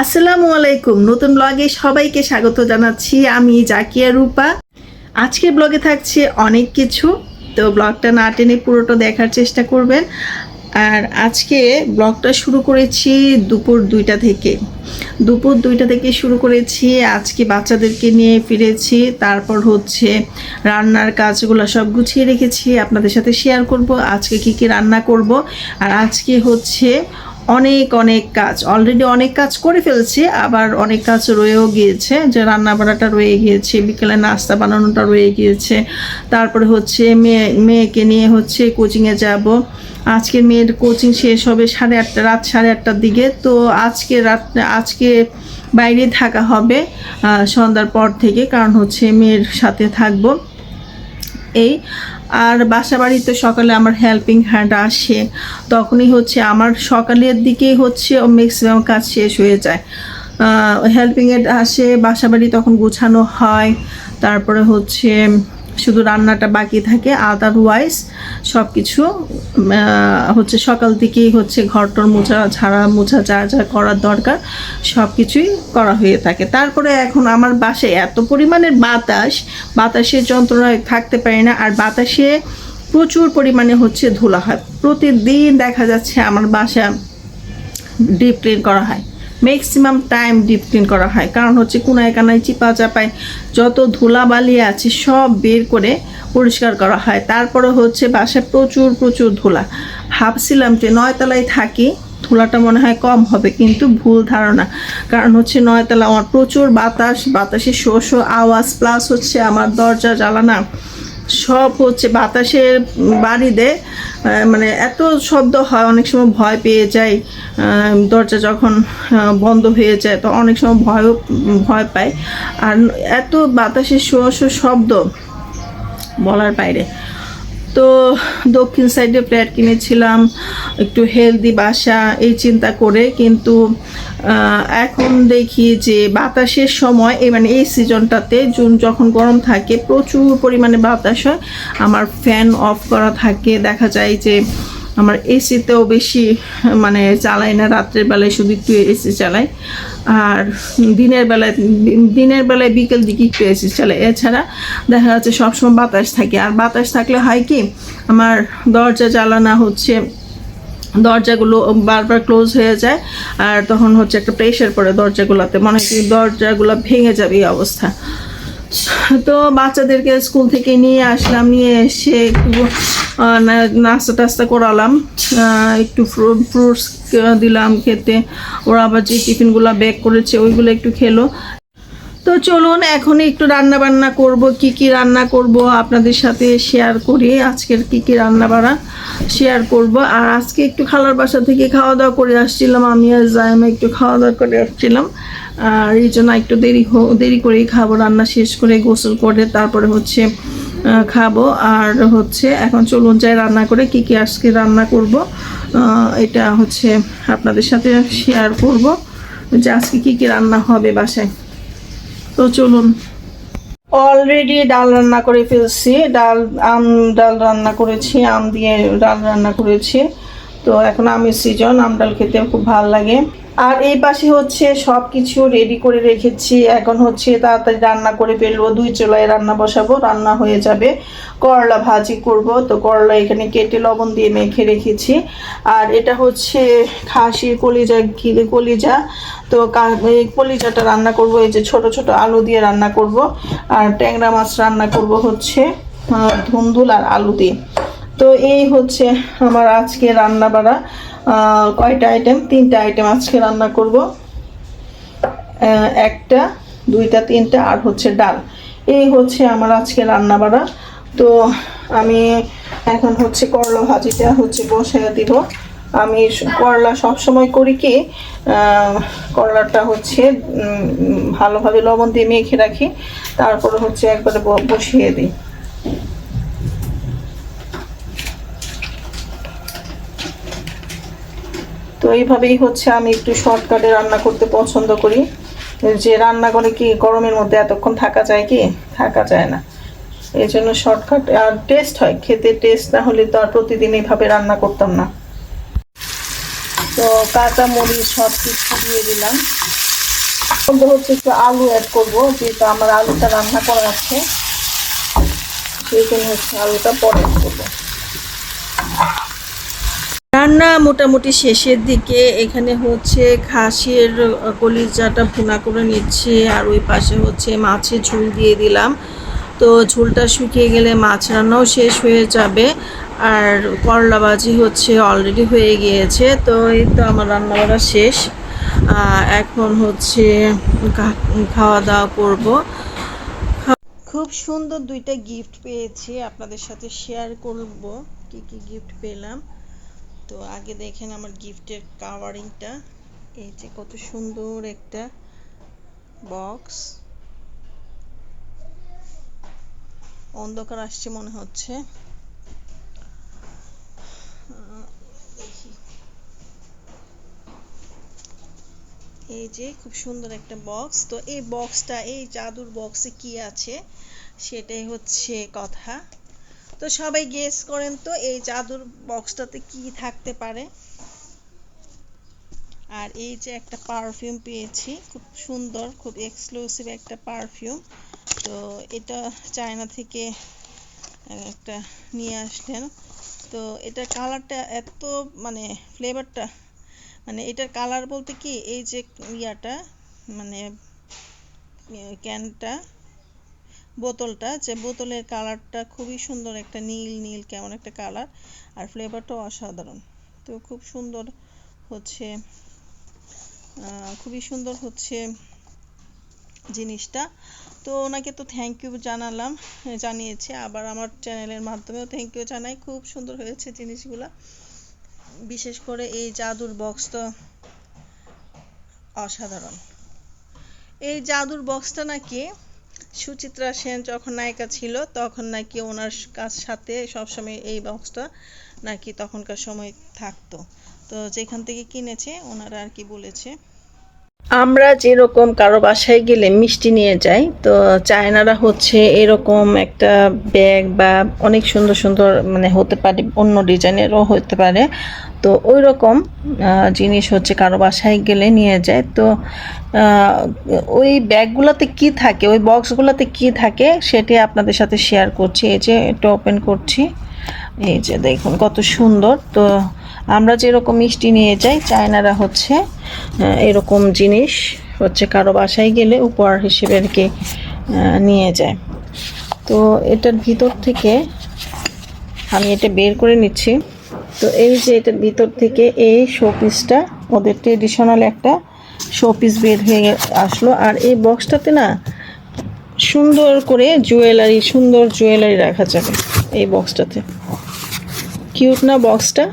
আসসালামু আলাইকুম। নতুন ব্লগে সবাইকে স্বাগত জানাচ্ছি। আমি জাকিয়া রূপা। আজকের ব্লগে থাকছে অনেক কিছু, তো ব্লগটা না টেনে পুরোটা দেখার চেষ্টা করবেন। আর আজকে ব্লগটা শুরু করেছি দুপুর 2টা থেকে শুরু করেছি। আজকে বাচ্চাদেরকে নিয়ে ফিরেছি, তারপর হচ্ছে রান্নার কাজগুলো সব গুছিয়ে রেখেছি, আপনাদের সাথে শেয়ার করব আজকে কি কি রান্না করব। আর আজকে হচ্ছে অনেক কাজ, অলরেডি অনেক কাজ করে ফেলছি, আবার অনেক কাজ রয়েও গিয়েছে, যে রান্না বাড়াটা রয়ে গিয়েছে, বিকেলে নাস্তা বানানোটা রয়ে গিয়েছে। তারপরে হচ্ছে মেয়েকে নিয়ে হচ্ছে কোচিংয়ে যাব। আজকে মেয়ের কোচিং শেষ হবে রাত 8:30টার দিকে। তো আজকে বাইরে থাকা হবে সন্ধ্যার পর থেকে, কারণ হচ্ছে মেয়ের সাথে থাকবো এই। আর বাসা বাড়িতে সকালে আমার হেল্পিং হ্যান্ড আসে, তখনই হচ্ছে আমার সকালের দিকেই হচ্ছে ম্যাক্সিমাম কাজ শেষ হয়ে যায়। হেল্পিং হ্যান্ড আসে, বাসা বাড়ি তখন গুছানো হয়, তারপরে হচ্ছে শুধু রান্নাটা বাকি থাকে। আদারওয়াইজ সব কিছু হচ্ছে সকাল থেকেই হচ্ছে ঘরটর মোছা যা যা করার দরকার সব কিছুই করা হয়ে থাকে। তারপরে এখন আমার বাসায় এত পরিমাণের বাতাসের যন্ত্রণায় থাকতে পারি না। আর বাতাসে প্রচুর পরিমাণে হচ্ছে ধুলা হয়, প্রতিদিন দেখা যাচ্ছে আমার বাসা ডিপ ক্লিন করা হয়, ম্যাক্সিমাম টাইম ডিপ ক্লিন করা হয়, কারণ হচ্ছে কোনায় কানায় চিপা চাপায় যত ধুলাবালি আছে সব বের করে পরিষ্কার করা হয়। তারপরে হচ্ছে বাসায় প্রচুর ধুলা। ভাবছিলাম যে 9তলায় থাকি, ধুলাটা মনে হয় কম হবে, কিন্তু ভুল ধারণা। কারণ হচ্ছে 9তলা আমার প্রচুর বাতাসের শো আওয়াজ, প্লাস হচ্ছে আমার দরজা জ্বালানা সব হচ্ছে বাতাসের বাড়িতে, মানে এত শব্দ হয়, অনেক সময় ভয় পেয়ে যাই। দরজা যখন বন্ধ হয়ে যায় তো অনেক সময় ভয় পাই। আর এত বাতাসের শব্দ বলার বাইরে। তো দক্ষিণ সাইডে ফ্ল্যাট কিনেছিলাম, একটু হেলদি বাসা এই চিন্তা করে, কিন্তু এখন দেখি যে বাতাসের সময় এই সিজনটাতে জুন যখন গরম থাকে প্রচুর পরিমাণে বাতাস হয়। আমার ফ্যান অফ করা থাকে, দেখা যায় যে আমার এসিতেও বেশি চালাই না, রাত্রের বেলায় শুধু একটু এসি চালাই, আর দিনের বেলায় বিকেল দিকে একটু এসি চালাই। এছাড়া দেখা যাচ্ছে সবসময় বাতাস থাকে। আর বাতাস থাকলে হয় কি, আমার দরজা জ্বালানা হচ্ছে দরজাগুলো বারবার ক্লোজ হয়ে যায়, আর তখন হচ্ছে একটা প্রেশার পড়ে দরজাগুলোতে, মনে হয় দরজাগুলো ভেঙে যাবে এই অবস্থা। তো বাচ্চাদেরকে স্কুল থেকে নিয়ে আসলাম, নিয়ে এসে একটু নাস্তা টাস্তা করালাম, একটু ফ্রুটস দিলাম খেতে। ওরা আবার যে টিফিনগুলো ব্যাক করেছে ওইগুলো একটু খেলো। তো চলুন এখন একটু রান্না বান্না করব, কি রান্না করব আপনাদের সাথে শেয়ার করি। আজকের কি রান্না বাড়া শেয়ার করব। আর আজকে একটু খালার বাসা থেকে খাওয়া দাওয়া করে আসছিলাম, আমি আর জায়মা একটু খাওয়া দাওয়া করে আসছিলাম, আর এই জন্য একটু দেরি করেই খাবো, রান্না শেষ করে গোসল করে তারপরে হচ্ছে খাবো। আর হচ্ছে এখন চলুন যাই রান্না করে কি আজকে রান্না করব এটা হচ্ছে আপনাদের সাথে শেয়ার করব, যে আজকে কি রান্না হবে বাসায়। তো চলুন। অলরেডি ডাল রান্না করে ফেলছি, ডাল রান্না করেছি, আম দিয়ে ডাল রান্না করেছি। তো এখন আমের সিজন, আম ডাল খেতে খুব ভালো লাগে। আর এই পাশে হচ্ছে সব কিছু রেডি করে রেখেছি, এখন হচ্ছে তাড়াতাড়ি রান্না করে ফেলবো, 2 চুলায় রান্না বসাবো, রান্না হয়ে যাবে। করলা ভাজি করব, তো করলা এখানে কেটে লবণ দিয়ে মেখে রেখেছি। আর এটা হচ্ছে খাসির কলিজা, তো এই কলিজাটা রান্না করব, এই যে ছোট ছোট আলু দিয়ে রান্না করব। আর ট্যাংরা মাছ রান্না করব হচ্ছে ধুন্দুল আর আলু দিয়ে। তো এই হচ্ছে আমার আজকে রান্না বাড়া। কয়টা আইটেম? 3টা আইটেম আজকে রান্না করব, 1টা 2টা 3টা আর হচ্ছে ডাল। এই হচ্ছে আমার আজকে রান্না বাড়া। তো আমি এখন হচ্ছে করলা ভাজিটা হচ্ছে বসাইয়া দিব। আমি করলা সবসময় করি কি, করলাটা হচ্ছে ভালোভাবে লবণ দিয়ে মেখে রাখি, তারপরে হচ্ছে একবারে বসিয়ে দিই। তো এইভাবেই হচ্ছে আমি একটু শর্টকাটে রান্না করতে পছন্দ করি, যে রান্না করে কি গরমের মধ্যে এতক্ষণ থাকা যায়, কি থাকা যায় না, এই জন্য শর্টকাট। আর টেস্ট হয়, খেতে টেস্ট না হলে তো আর প্রতিদিন এইভাবে রান্না করতাম না। তো কাঁচা মরিচ সব কিছু দিয়ে দিলাম। হচ্ছে একটু আলু অ্যাড করবো, যেহেতু আমার আলুটা রান্না করা আছে, সেই জন্য হচ্ছে আলুটা পরে করবো। রান্না মোটামুটি শেষের দিকে। এখানে হচ্ছে খাসির কলিজাটা ভুনা করে নিচ্ছি, আর ওই পাশে হচ্ছে মাছের ঝোল দিয়ে দিলাম। তো ঝোলটা শুকিয়ে গেলে মাছ রান্নাও শেষ হয়ে যাবে। আর করলা ভাজি হচ্ছে অলরেডি হয়ে গিয়েছে। তো এই তো আমার রান্নাবাড়া শেষ। এখন হচ্ছে খাওয়া দাওয়া করব। খুব সুন্দর দুইটা গিফট পেয়েছি, আপনাদের সাথে শেয়ার করব কি কি গিফট পেলাম। তো আগে দেখেন আমার গিফটের কাভারিংটা। এই যে কত সুন্দর একটা বক্স, অন্ধকার আসছে মনে হচ্ছে। এই যে খুব সুন্দর একটা বক্স। তো এই বক্সটা, এই জাদুর বক্সে কি আছে সেটাই হচ্ছে কথা। তো সবাই গেস করেন তো এই জাদুর বক্সটাতে কি থাকতে পারে। আর এই যে একটা পারফিউম পেয়েছি, খুব সুন্দর, খুব এক্সক্লুসিভ একটা পারফিউম। তো এটা চায়না থেকে একটা নিয়ে আসলেন। তো এটার কালারটা এত, মানে ফ্লেভারটা, মানে এটার কালার বলতে কি, এই যে ইয়াটা, মানে ক্যানটা, বোতলটা, যে বোতলের কালারটা খুবই সুন্দর, একটা নীল নীল কেমন একটা কালার, আর ফ্লেভারটাও অসাধারণ। তো খুব সুন্দর হচ্ছে, খুবই সুন্দর হচ্ছে জিনিসটা। তো ওনাকে তো থ্যাংক ইউ জানিয়েছি, আবার আমার চ্যানেলের মাধ্যমেও থ্যাংক ইউ জানাই। খুব সুন্দর হয়েছে জিনিসগুলা, বিশেষ করে এই জাদুর বক্স তো অসাধারণ। এই জাদুর বক্সটা নাকি সুচিত্রা সেন যখন নায়িকা ছিল তখন নাকি ওনার সাথে সবসময় এই বক্সটা নাকি তখনকার সময় থাকতো। তো যেখান থেকে কিনেছে ওনারা আর কি বলেছে। আমরা যেরকম কারো বাসায় গেলে মিষ্টি নিয়ে যাই, তো চায়নারা হচ্ছে এরকম একটা ব্যাগ বা অনেক সুন্দর সুন্দর, মানে হতে পারে অন্য ডিজাইনেরও হতে পারে, তো ওই রকম জিনিস হচ্ছে কারো বাসায় গেলে নিয়ে যায়। তো ওই ব্যাগগুলোতে কি থাকে, ওই বক্সগুলোতে কি থাকে সেটি আপনাদের সাথে শেয়ার করছি। এই যে এটা ওপেন করছি, এই যে দেখুন কত সুন্দর। তো আমরা যেরকম মিষ্টি নিয়ে যাই, চায়নারা হচ্ছে এরকম জিনিস হচ্ছে কারো বাসায় গেলে উপহার হিসেবে আর কি নিয়ে যায়। তো এটার ভিতর থেকে আমি এটা বের করে নিচ্ছি। তো এই যে এটার ভিতর থেকে এই শোপিসটা, ওদের ট্রেডিশনাল একটা শোপিস বের হয়ে আসলো। আর এই বক্সটাতে না সুন্দর করে সুন্দর জুয়েলারি রাখা যাবে এই বক্সটাতে। কিউট না বক্সটা?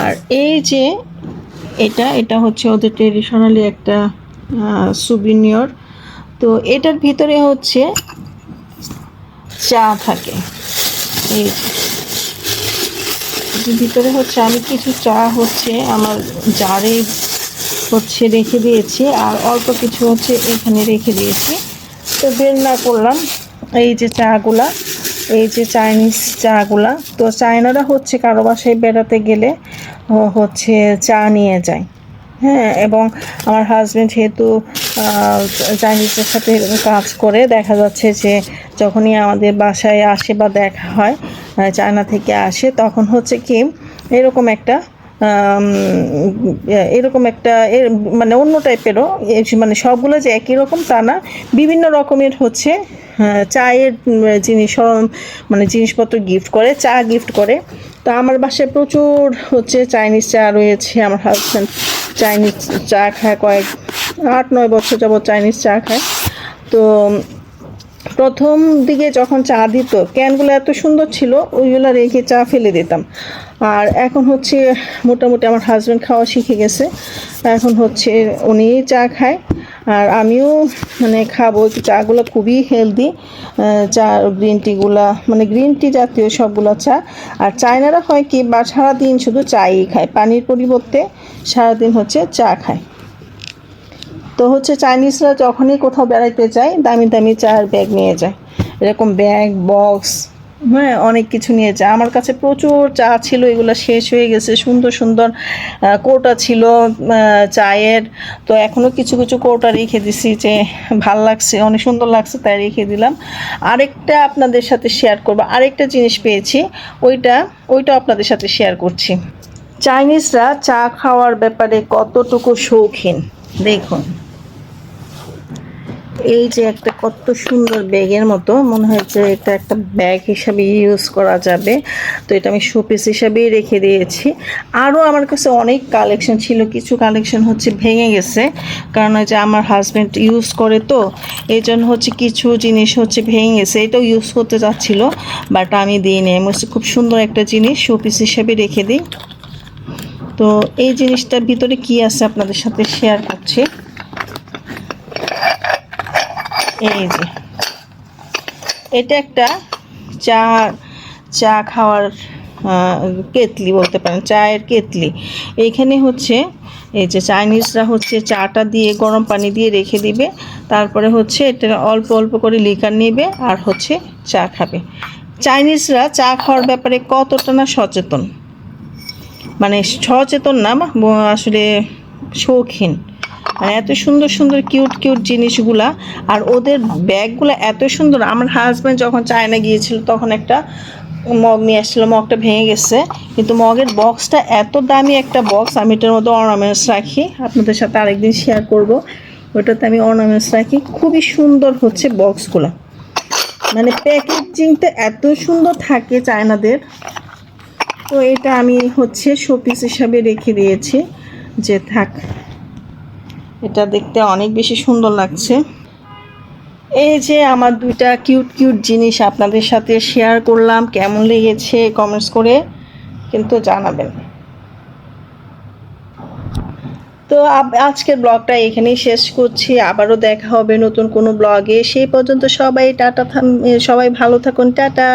আর এই যে এটা হচ্ছে ওদের ট্রেডিশনালি একটা সুভিনিয়র। তো এটার ভিতরে হচ্ছে চা থাকে। এই ভিতরে হচ্ছে আমি কিছু চা হচ্ছে আমার জারে হচ্ছে রেখে দিয়েছি, আর অল্প কিছু হচ্ছে এখানে রেখে দিয়েছি। তো বের না করলাম এই যে চাগুলা, এই যে চাইনিজ চাগুলা। তো চায়নারা হচ্ছে কারো বাসায় বেড়াতে গেলে হচ্ছে চা নিয়ে যায়। হ্যাঁ, এবং আমার হাজব্যান্ড যেহেতু চাইনিজের সাথে কাজ করে, দেখা যাচ্ছে যে যখনই আমাদের বাসায় আসে বা দেখা হয় চায়না থেকে আসে, তখন হচ্ছে কি এরকম একটা মানে অন্য টাইপেরও, মানে সবগুলো যে একই রকম তা না, বিভিন্ন রকমের হচ্ছে চায়ের মানে জিনিসপত্র গিফট করে, চা গিফট করে। তো আমার বাসায় প্রচুর হচ্ছে চাইনিজ চা রয়েছে। আমার হাজব্যান্ড চাইনিজ চা খায়, 8-9 বছর যাবত চাইনিজ চা খায়। তো প্রথম দিকে যখন চা দিত, ক্যানগুলো এত সুন্দর ছিল, ওইগুলো রেখে চা ফেলে দিতাম। আর এখন হচ্ছে মোটামুটি আমার হাজব্যান্ড খাওয়া শিখে গেছে, এখন হচ্ছে উনি চা খায়, আর আমিও মানে খাবো। চাগুলো খুবই হেলদি, চা গ্রিন টিগুলা, মানে গ্রিন টি জাতীয় সবগুলো চা। আর চায়নারা হয় কি, বা সারাদিন শুধু চাই খায়, পানির পরিবর্তে সারাদিন হচ্ছে চা খায়। তো হচ্ছে চাইনিজরা যখনই কোথাও বেড়াইতে যায় দামি দামি চায়ের ব্যাগ নিয়ে যায়, এরকম ব্যাগ বক্স হ্যাঁ, অনেক কিছু নিয়েছে। আমার কাছে প্রচুর চা ছিল, এগুলো শেষ হয়ে গেছে। সুন্দর সুন্দর কৌটা ছিল চায়ের। তো এখনও কিছু কিছু কৌটা রেখে দিছি, যে ভাল লাগছে, অনেক সুন্দর লাগছে তাই রেখে দিলাম। আরেকটা আপনাদের সাথে শেয়ার করব, আরেকটা জিনিস পেয়েছি, ওইটা আপনাদের সাথে শেয়ার করছি। চাইনিজরা চা খাওয়ার ব্যাপারে কতটুকু শৌখিন দেখুন। এই যে একটা কত সুন্দর ব্যাগের মতো, মনে হয়েছে এটা একটা ব্যাগ হিসাবে ইউজ করা যাবে। তো এটা আমি শোপিস হিসাবেই রেখে দিয়েছি। আরও আমার কাছে অনেক কালেকশন ছিল, কিছু কালেকশন হচ্ছে ভেঙে গেছে, কারণ ওই যে আমার হাজব্যান্ড ইউজ করে, তো এই জন্য হচ্ছে কিছু জিনিস হচ্ছে ভেঙে গেছে। এটাও ইউজ করতে যাচ্ছিলো, বাট আমি দিইনি। আমি হচ্ছে খুব সুন্দর একটা জিনিস শোপিস হিসাবে রেখে দিই। তো এই জিনিসটার ভিতরে কি আছে আপনাদের সাথে শেয়ার করছি। এই যে এটা একটা চা চা খাওয়ার কেতলি বলতে পারেন, চায়ের কেতলি। এইখানে হচ্ছে এই যে চাইনিজরা হচ্ছে চাটা দিয়ে গরম পানি দিয়ে রেখে দিবে, তারপরে হচ্ছে এটা অল্প অল্প করে লিকার নেবে আর হচ্ছে চা খাবে। চাইনিজরা চা খাওয়ার ব্যাপারে কতটা না সচেতন, মানে সচেতন না, আসলে শৌখিন। মানে এত সুন্দর সুন্দর কিউট কিউট জিনিসগুলা, আর ওদের ব্যাগগুলো এত সুন্দর। আমার হাজব্যান্ড যখন চায়না গিয়েছিল তখন একটা মগ নিয়ে আসছিলো, মগটা ভেঙে গেছে, কিন্তু মগের বক্সটা এত দামি একটা বক্স। আমি এটার মধ্যে অর্নামেন্টস রাখি, আপনাদের সাথে আরেকদিন শেয়ার করব। ওটাতে আমি অর্নামেন্টস রাখি, খুবই সুন্দর হচ্ছে বক্সগুলো, মানে প্যাকেজিংটা এত সুন্দর থাকে চায়নাদের। তো এটা আমি হচ্ছে শোপিস হিসাবে রেখে দিয়েছি, যে থাক, এটা দেখতে অনেক বেশি সুন্দর লাগছে। এই যে আমার দুইটা কিউট কিউট জিনিস আপনাদের সাথে শেয়ার করলাম, কেমন লেগেছে কমেন্টস করে কিন্তু জানাবেন। তো আজকের ব্লগটা এখানেই শেষ করছি, আবারও দেখা হবে নতুন কোনো ব্লগে। সেই পর্যন্ত সবাই টাটা, সবাই ভালো থাকুন, টাটা।